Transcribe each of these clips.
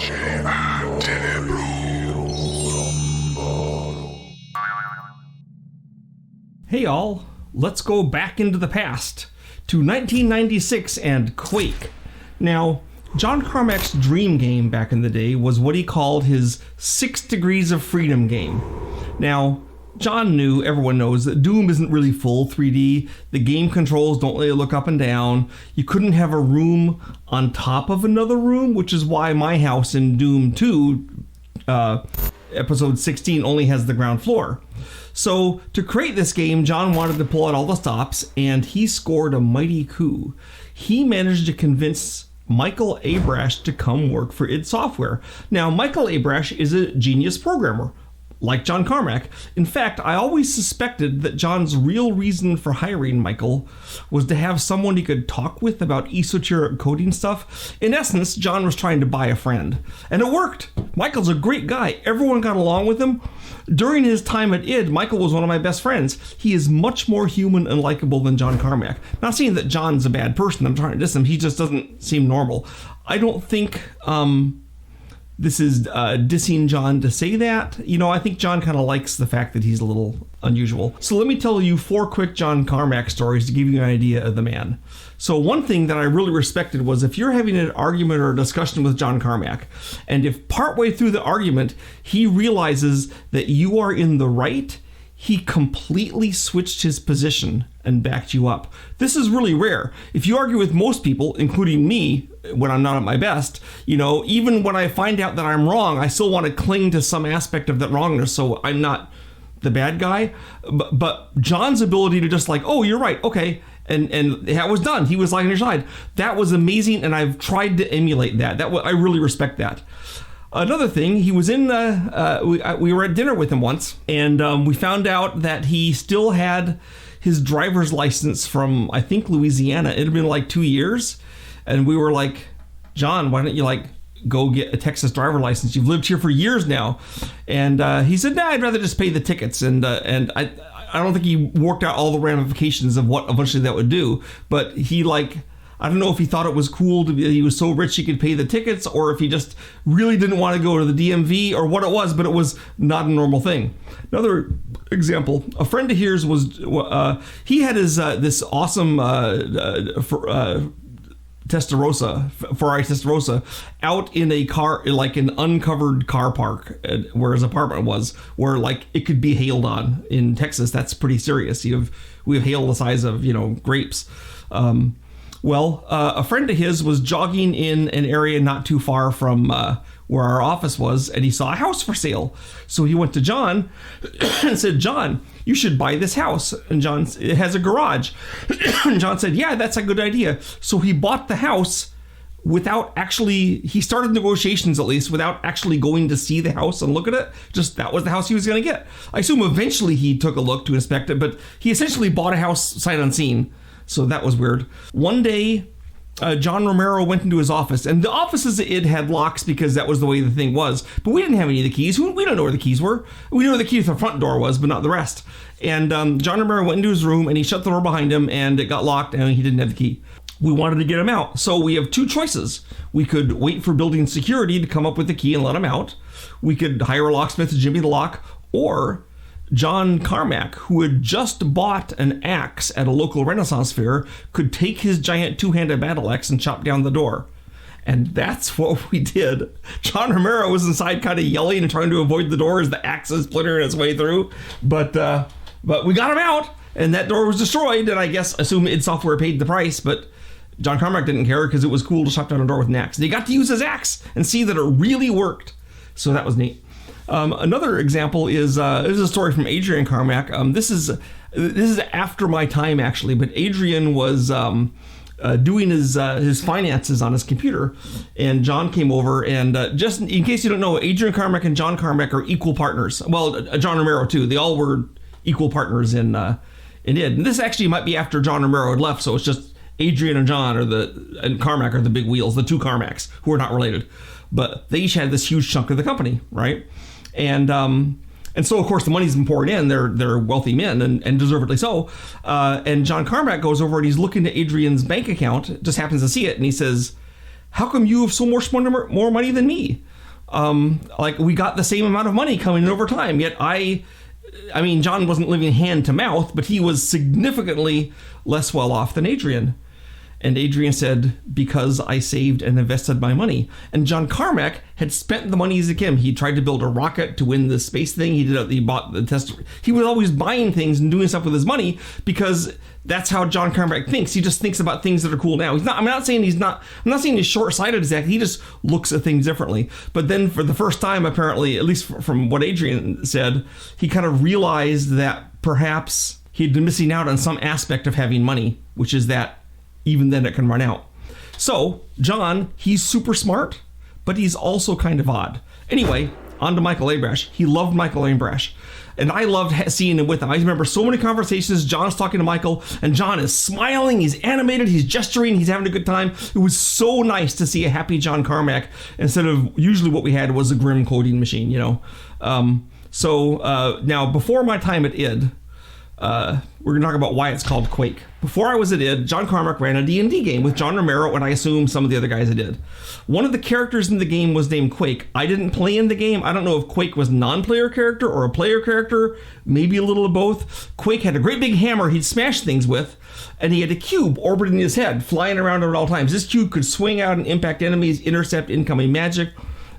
Hey all, let's go back into the past to 1996 and Quake. Now, John Carmack's dream game back in the day was what he called his 6 Degrees of Freedom game. Now, John knew, everyone knows, that Doom isn't really full 3D. The game controls don't really look up and down. You couldn't have a room on top of another room, which is why my house in Doom 2, episode 16, only has the ground floor. So to create this game, John wanted to pull out all the stops, and he scored a mighty coup. He managed to convince Michael Abrash to come work for id Software. Now, Michael Abrash is a genius programmer, like John Carmack. In fact, I always suspected that John's real reason for hiring Michael was to have someone he could talk with about esoteric coding stuff. In essence, John was trying to buy a friend. And it worked. Michael's a great guy. Everyone got along with him. During his time at id, Michael was one of my best friends. He is much more human and likable than John Carmack. Not saying that John's a bad person. I'm trying to diss him. He just doesn't seem normal. I don't think this is dissing John to say that. You know, I think John kind of likes the fact that he's a little unusual. So let me tell you 4 quick John Carmack stories to give you an idea of the man. So one thing that I really respected was if you're having an argument or a discussion with John Carmack, and if partway through the argument he realizes that you are in the right, he completely switched his position and backed you up. This is really rare. If you argue with most people, including me, when I'm not at my best, you know, even when I find out that I'm wrong, I still want to cling to some aspect of that wrongness, so I'm not the bad guy. But John's ability to just like, oh, you're right, okay, and that was done. He was like on your side. That was amazing, and I've tried to emulate that. I really respect that. Another thing, he was in, we were at dinner with him once, and we found out that he still had his driver's license from, I think, Louisiana. It had been like 2 years, and we were like, John, why don't you like go get a Texas driver license? You've lived here for years now. And he said, nah, I'd rather just pay the tickets. And I don't think he worked out all the ramifications of what eventually that would do, but he like, I don't know if he thought it was cool to be, he was so rich he could pay the tickets, or if he just really didn't want to go to the DMV, or what it was, but it was not a normal thing. Another example, a friend of his was, he had his this awesome Testarossa, Ferrari Testarossa, out in a car, like an uncovered car park where his apartment was, where like it could be hailed on. In Texas, that's pretty serious. We have hail the size of, you know, grapes. A friend of his was jogging in an area not too far from where our office was, and he saw a house for sale. So he went to John and said, John, you should buy this house. And John, it has a garage. And John said, yeah, that's a good idea. So he bought the house without actually, he started negotiations at least without actually going to see the house and look at it. Just that was the house he was going to get. I assume eventually he took a look to inspect it, but he essentially bought a house sight unseen. So that was weird. One day, John Romero went into his office, and the offices it had locks because that was the way the thing was. But we didn't have any of the keys. We don't know where the keys were. We knew where the key to the front door was, but not the rest. And John Romero went into his room, and he shut the door behind him, and it got locked, and he didn't have the key. We wanted to get him out. So we have 2 choices. We could wait for building security to come up with the key and let him out. We could hire a locksmith to jimmy the lock, or John Carmack, who had just bought an axe at a local Renaissance fair, could take his giant 2-handed battle axe and chop down the door. And that's what we did. John Romero was inside kind of yelling and trying to avoid the door as the axe is splintering its way through. But we got him out, and that door was destroyed, and I guess assume id Software paid the price, but John Carmack didn't care because it was cool to chop down a door with an axe. And he got to use his axe and see that it really worked. So that was neat. Another example is a story from Adrian Carmack. This is after my time actually, but Adrian was doing his finances on his computer, and John came over, and just in case you don't know, Adrian Carmack and John Carmack are equal partners. Well, John Romero too. They all were equal partners in id. And this actually might be after John Romero had left, so it's just Adrian and John and Carmack are the big wheels, the 2 Carmacks who are not related, but they each had this huge chunk of the company, right? And so, of course, the money's been pouring in. They're wealthy men, and deservedly so. And John Carmack goes over and he's looking at Adrian's bank account, just happens to see it, and he says, how come you have so much more money than me? like we got the same amount of money coming in over time. Yet I mean, John wasn't living hand to mouth, but he was significantly less well off than Adrian. And Adrian said, because I saved and invested my money. And John Carmack had spent the money as a kid. He tried to build a rocket to win the space thing. He bought the test. He was always buying things and doing stuff with his money because that's how John Carmack thinks. He just thinks about things that are cool now. I'm not saying he's short-sighted exactly. He just looks at things differently. But then for the first time, apparently, at least from what Adrian said, he kind of realized that perhaps he'd been missing out on some aspect of having money, which is that even then it can run out. So John, he's super smart, but he's also kind of odd. Anyway, on to Michael Abrash. He loved Michael Abrash, and I loved seeing him with him. I remember so many conversations. John's talking to Michael, and John is smiling, he's animated, he's gesturing, he's having a good time. It was so nice to see a happy John Carmack instead of usually what we had was a grim coding machine, you know. Now, before my time at id, we're going to talk about why it's called Quake. Before I was at id, John Carmack ran a D&D game with John Romero and I assume some of the other guys that did. One of the characters in the game was named Quake. I didn't play in the game. I don't know if Quake was a non-player character or a player character, maybe a little of both. Quake had a great big hammer he'd smash things with, and he had a cube orbiting his head, flying around at all times. This cube could swing out and impact enemies, intercept incoming magic,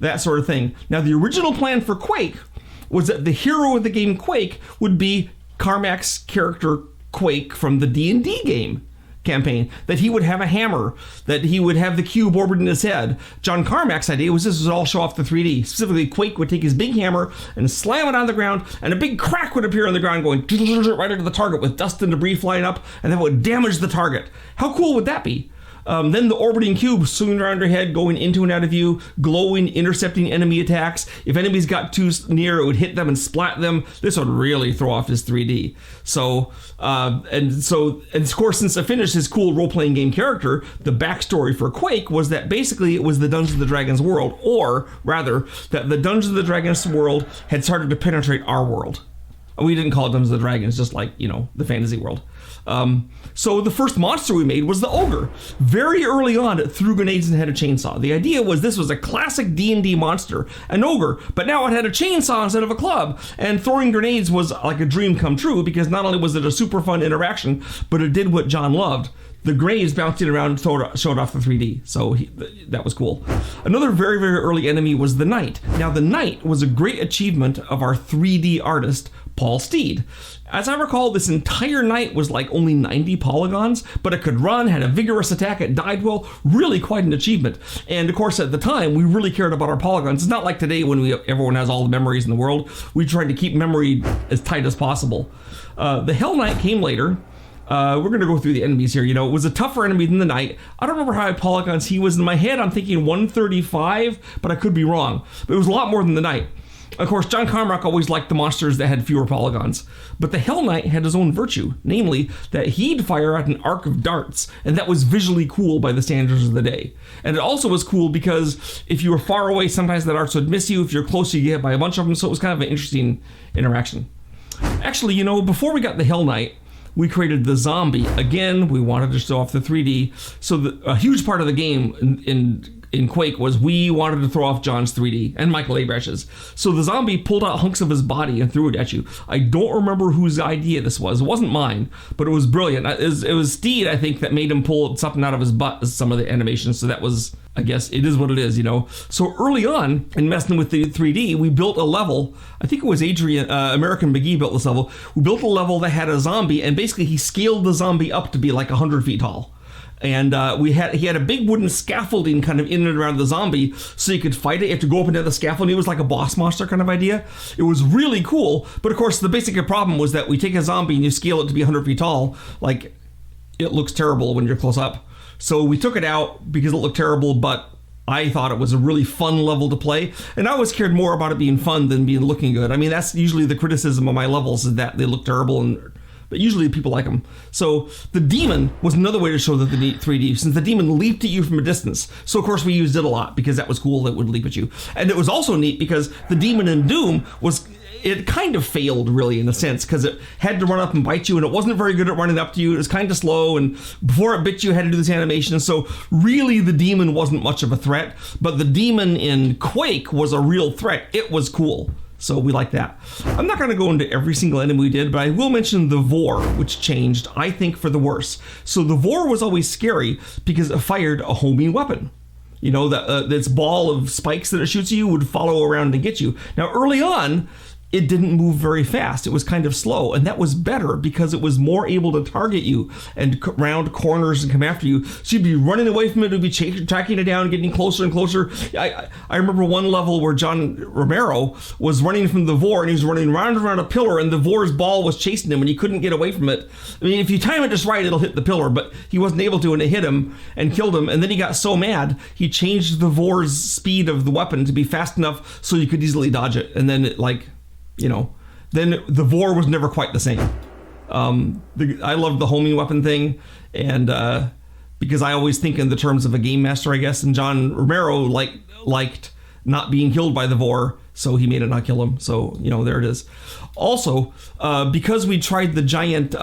that sort of thing. Now, the original plan for Quake was that the hero of the game Quake would be Carmack's character Quake from the D&D game campaign, that he would have a hammer, that he would have the cube orbiting his head. John Carmack's idea was this would all show off the 3D. Specifically, Quake would take his big hammer and slam it on the ground, and a big crack would appear on the ground going right into the target with dust and debris flying up, and that would damage the target. How cool would that be? Then the orbiting cube swinging around your head, going into and out of view, glowing, intercepting enemy attacks. If enemies got too near, it would hit them and splat them. This would really throw off his 3D. So of course, since I finished his cool role-playing game character, the backstory for Quake was that basically it was the Dungeons & Dragons world, or rather, that the Dungeons & Dragons world had started to penetrate our world. We didn't call it Dungeons & Dragons, just like, you know, the fantasy world. So the first monster we made was the ogre. Very early on, it threw grenades and had a chainsaw. The idea was this was a classic D&D monster, an ogre, but now it had a chainsaw instead of a club. And throwing grenades was like a dream come true because not only was it a super fun interaction, but it did what John loved. The grenades bouncing around showed off the 3D, so that was cool. Another very, very early enemy was the Knight. Now, the Knight was a great achievement of our 3D artist, Paul Steed. As I recall, this entire Knight was like only 90 polygons, but it could run, had a vigorous attack, it died well, really quite an achievement. And of course, at the time, we really cared about our polygons. It's not like today when everyone has all the memories in the world. We tried to keep memory as tight as possible. The Hell Knight came later. We're going to go through the enemies here. You know, it was a tougher enemy than the Knight. I don't remember how many polygons he was. In my head, I'm thinking 135, but I could be wrong. But it was a lot more than the Knight. Of course, John Carmack always liked the monsters that had fewer polygons. But the Hell Knight had his own virtue, namely that he'd fire out an arc of darts, and that was visually cool by the standards of the day. And it also was cool because if you were far away, sometimes the darts would miss you. If you're close, you get hit by a bunch of them, so it was kind of an interesting interaction. Actually, you know, before we got the Hell Knight, we created the zombie. Again, we wanted to show off the 3D. So a huge part of the game in Quake was we wanted to throw off John's 3D and Michael Abrash's. So the zombie pulled out hunks of his body and threw it at you. I don't remember whose idea this was. It wasn't mine, but it was brilliant. It was Steed, I think, that made him pull something out of his butt as some of the animations. So that was, I guess, it is what it is, you know. So early on, in messing with the 3D, we built a level. I think it was Adrian, American McGee built this level. We built a level that had a zombie, and basically he scaled the zombie up to be like 100 feet tall. And he had a big wooden scaffolding kind of in and around the zombie so you could fight it. You have to go up into the scaffolding. It was like a boss monster kind of idea. It was really cool. But of course, the basic problem was that we take a zombie and you scale it to be 100 feet tall. Like, it looks terrible when you're close up. So we took it out because it looked terrible, but I thought it was a really fun level to play. And I always cared more about it being fun than being looking good. I mean, that's usually the criticism of my levels, is that they look terrible, but usually people like them. So the demon was another way to show that the 3D, since the demon leaped at you from a distance. So of course we used it a lot because that was cool, that would leap at you. And it was also neat because the demon in Doom was, it kind of failed, really, in a sense, because it had to run up and bite you, and it wasn't very good at running up to you. It was kind of slow, and before it bit you, it had to do this animation. So really, the demon wasn't much of a threat, but the demon in Quake was a real threat. It was cool. So we like that. I'm not going to go into every single enemy we did, but I will mention the Vor, which changed, I think, for the worse. So the Vor was always scary because it fired a homing weapon. You know, this ball of spikes that it shoots you would follow around and get you. Now, early on, it didn't move very fast. It was kind of slow, and that was better because it was more able to target you and round corners and come after you. So you'd be running away from it, it'd be tracking it down, getting closer and closer. I remember one level where John Romero was running from the Vor, and he was running round and around a pillar, and the Vor's ball was chasing him, and he couldn't get away from it. I mean, if you time it just right, it'll hit the pillar, but he wasn't able to, and it hit him and killed him. And then he got so mad, he changed the Vor's speed of the weapon to be fast enough so you could easily dodge it. And then it, then the Vor was never quite the same. I loved the homing weapon thing, and because I always think in the terms of a game master, I guess, and John Romero liked not being killed by the Vor, so he made it not kill him. So, there it is. Also, because we tried the giant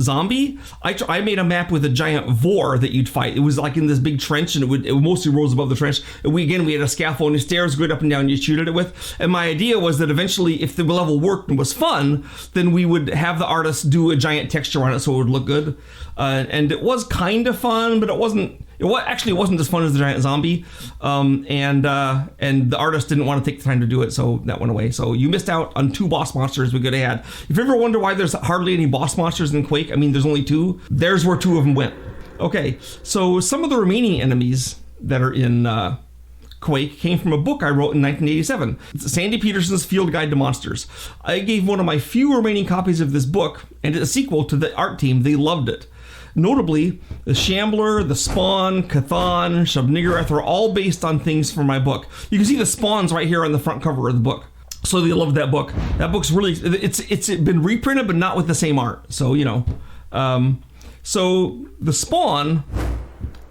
zombie, I made a map with a giant Vor that you'd fight. It was like in this big trench, and it mostly rose above the trench. And we had a scaffold and stairs going up and down you'd shoot at it with. And my idea was that eventually, if the level worked and was fun, then we would have the artist do a giant texture on it so it would look good. And it was kind of fun, but it wasn't as fun as the giant zombie. And the artist didn't want to take the time to do it, so that went away. So you missed out on 2 boss monsters we could have had. If you ever wonder why there's hardly any boss monsters in Quake, I mean, there's only 2. There's where 2 of them went. Okay, so some of the remaining enemies that are in Quake came from a book I wrote in 1987. It's Sandy Petersen's Field Guide to Monsters. I gave one of my few remaining copies of this book, and it's a sequel to the art team. They loved it. Notably, the Shambler, the Spawn, Chthon, Shub-Niggurath are all based on things from my book. You can see the spawns right here on the front cover of the book. So they loved that book. That book's really, it's been reprinted, but not with the same art. So, so the Spawn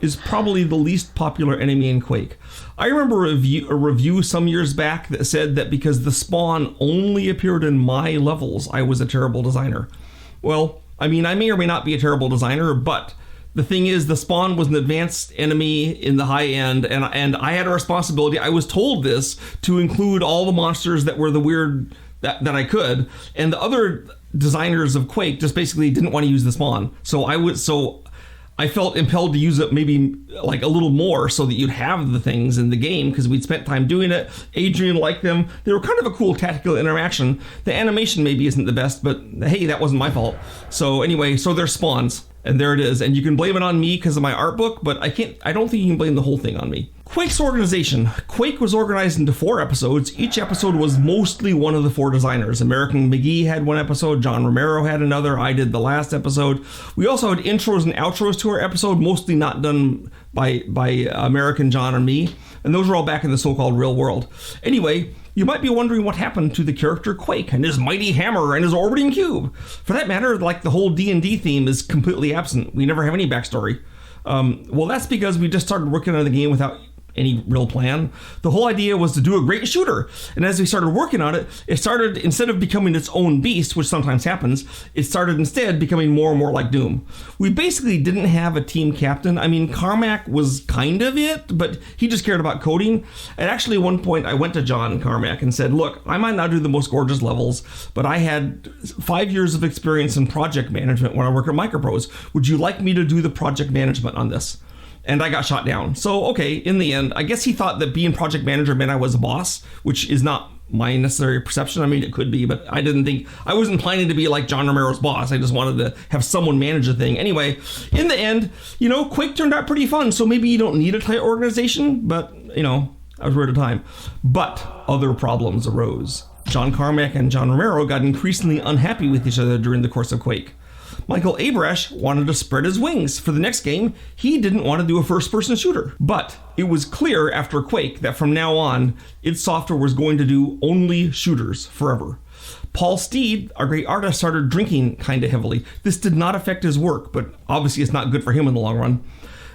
is probably the least popular enemy in Quake. I remember a review some years back that said that because the Spawn only appeared in my levels, I was a terrible designer. Well, I mean, I may or may not be a terrible designer, but the thing is, the Spawn was an advanced enemy in the high end, and I had a responsibility. I was told this to include all the monsters that were the weird that I could, and the other designers of Quake just basically didn't want to use the Spawn. So I felt impelled to use it maybe like a little more so that you'd have the things in the game because we'd spent time doing it. Adrian liked them. They were kind of a cool tactical interaction. The animation maybe isn't the best, but hey, that wasn't my fault. So anyway, so they're spawns, and there it is. And you can blame it on me because of my art book, but I don't think you can blame the whole thing on me. Quake's organization. Quake was organized into 4 episodes. Each episode was mostly one of the 4 designers. American McGee had 1 episode, John Romero had another, I did the last episode. We also had intros and outros to our episode, mostly not done by American John or me, and those were all back in the so-called real world. Anyway, you might be wondering what happened to the character Quake and his mighty hammer and his orbiting cube. For that matter, like the whole D&D theme is completely absent. We never have any backstory. Well, that's because we just started working on the game without any real plan. The whole idea was to do a great shooter, and as we started working on it, it started, instead of becoming its own beast, which sometimes happens, it started instead becoming more and more like Doom. We basically didn't have a team captain. I mean, Carmack was kind of it, but he just cared about coding. And actually at one point I went to John Carmack and said, look, I might not do the most gorgeous levels, but I had 5 years of experience in project management when I worked at Microprose. Would you like me to do the project management on this? And I got shot down. So, okay, in the end, I guess he thought that being project manager meant I was a boss, which is not my necessary perception. I mean, it could be, but I wasn't planning to be like John Romero's boss. I just wanted to have someone manage the thing. Anyway, in the end, Quake turned out pretty fun. So maybe you don't need a tight organization, but, I was right at a time. But other problems arose. John Carmack and John Romero got increasingly unhappy with each other during the course of Quake. Michael Abrash wanted to spread his wings. For the next game, he didn't want to do a first-person shooter. But it was clear after Quake that from now on, id Software was going to do only shooters forever. Paul Steed, our great artist, started drinking kind of heavily. This did not affect his work, but obviously it's not good for him in the long run.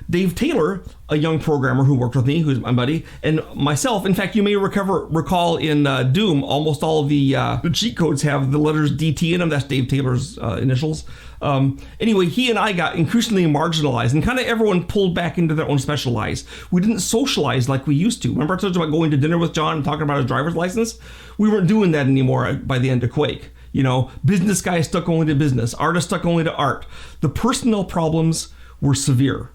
Dave Taylor, a young programmer who worked with me, who's my buddy, and myself. In fact, you may recall in Doom, almost all of the cheat codes have the letters DT in them. That's Dave Taylor's initials. Anyway, he and I got increasingly marginalized, and kind of everyone pulled back into their own special lives. We didn't socialize like we used to. Remember I told you about going to dinner with John and talking about his driver's license? We weren't doing that anymore by the end of Quake. You know, business guys stuck only to business, artists stuck only to art. The personnel problems were severe.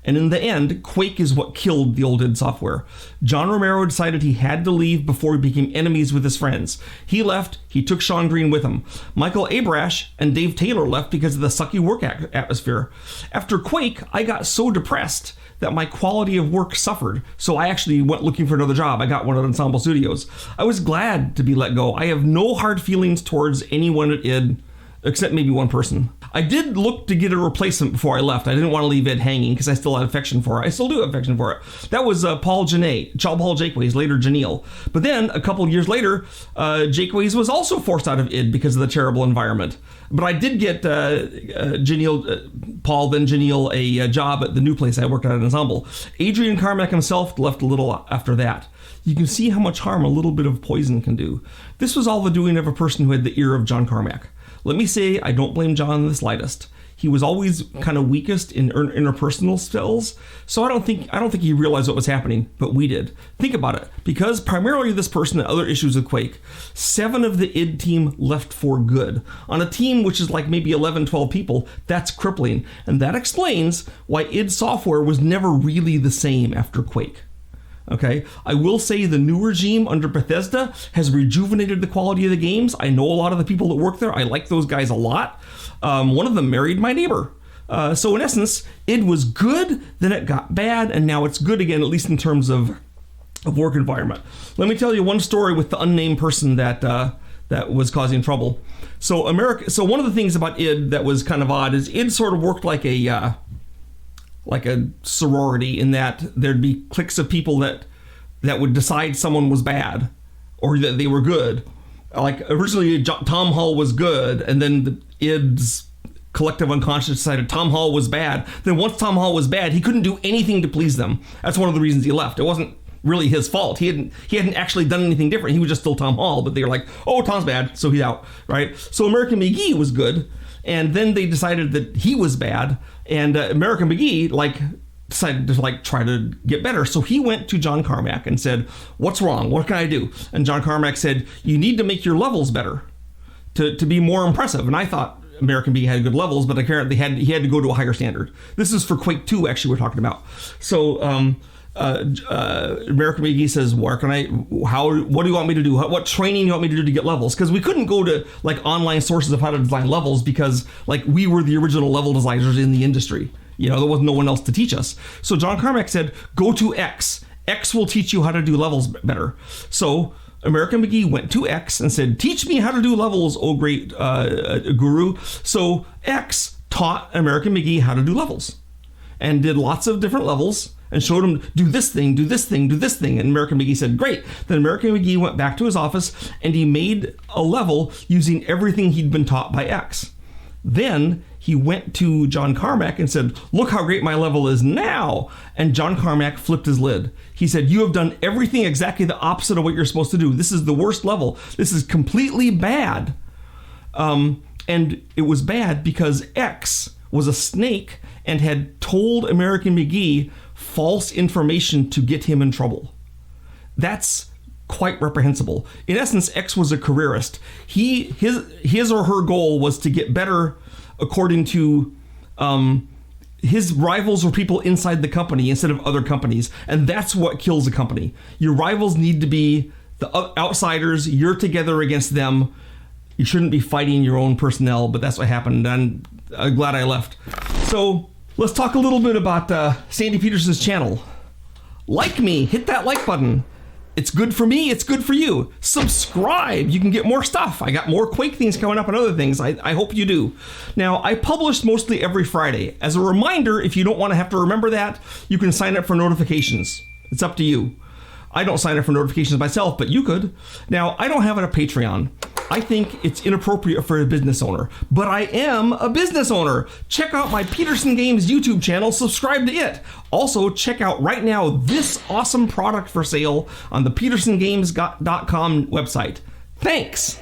And in the end, Quake is what killed the old id Software. John Romero decided he had to leave before he became enemies with his friends. He left, he took Sean Green with him. Michael Abrash and Dave Taylor left because of the sucky work atmosphere. After Quake, I got so depressed that my quality of work suffered, so I actually went looking for another job. I got one at Ensemble Studios. I was glad to be let go. I have no hard feelings towards anyone at id, except maybe one person. I did look to get a replacement before I left. I didn't want to leave id hanging because I still had affection for her. I still do have affection for it. That was Paul Jakeways, later Janelle. But then, a couple of years later, Jakeways was also forced out of id because of the terrible environment. But I did get Paul, then Janelle, a job at the new place I worked at Ensemble. Adrian Carmack himself left a little after that. You can see how much harm a little bit of poison can do. This was all the doing of a person who had the ear of John Carmack. Let me say, I don't blame John in the slightest. He was always kind of weakest in interpersonal skills, so I don't think he realized what was happening, but we did. Think about it. Because primarily this person and other issues with Quake, 7 of the id team left for good. On a team which is like maybe 11, 12 people, that's crippling. And that explains why id Software was never really the same after Quake. Okay, I will say the new regime under Bethesda has rejuvenated the quality of the games. I know a lot of the people that work there. I like those guys a lot. One of them married my neighbor. So in essence, id was good, then it got bad, and now it's good again, at least in terms of work environment. Let me tell you one story with the unnamed person that was causing trouble. So one of the things about id that was kind of odd is id sort of worked like a sorority, in that there'd be cliques of people that would decide someone was bad or that they were good. Like originally Tom Hall was good, and then the id's collective unconscious decided Tom Hall was bad. Then once Tom Hall was bad, he couldn't do anything to please them. That's one of the reasons he left. It wasn't really his fault. He hadn't actually done anything different. He was just still Tom Hall, but they were like, oh, Tom's bad, so he's out, right? So American McGee was good, and then they decided that he was bad, and American McGee decided to try to get better. So he went to John Carmack and said, what's wrong? What can I do? And John Carmack said, you need to make your levels better to be more impressive. And I thought American McGee had good levels, but apparently he had to go to a higher standard. This is for Quake 2, actually, we're talking about. So American McGee says, what do you want me to do? What training do you want me to do to get levels? Because we couldn't go to online sources of how to design levels because we were the original level designers in the industry. You know, there was no one else to teach us. So John Carmack said, go to X. X will teach you how to do levels better. So American McGee went to X and said, teach me how to do levels, oh great guru. So X taught American McGee how to do levels and did lots of different levels and showed him, do this thing, do this thing, do this thing. And American McGee said, great. Then American McGee went back to his office and he made a level using everything he'd been taught by X. Then he went to John Carmack and said, look how great my level is now. And John Carmack flipped his lid. He said, you have done everything exactly the opposite of what you're supposed to do. This is the worst level. This is completely bad. And it was bad because X was a snake and had told American McGee false information to get him in trouble. That's quite reprehensible. In essence, X was a careerist. His or her goal was to get better according to his rivals were people inside the company instead of other companies. And that's what kills a company. Your rivals need to be the outsiders. You're together against them. You shouldn't be fighting your own personnel, but that's what happened. And I'm glad I left. So let's talk a little bit about Sandy Petersen's channel. Like me, hit that like button. It's good for me, it's good for you. Subscribe, you can get more stuff. I got more Quake things coming up and other things. I hope you do. Now, I publish mostly every Friday. As a reminder, if you don't want to have to remember that, you can sign up for notifications. It's up to you. I don't sign up for notifications myself, but you could. Now, I don't have a Patreon. I think it's inappropriate for a business owner, but I am a business owner. Check out my Petersen Games YouTube channel, subscribe to it. Also, check out right now this awesome product for sale on the petersengames.com website. Thanks!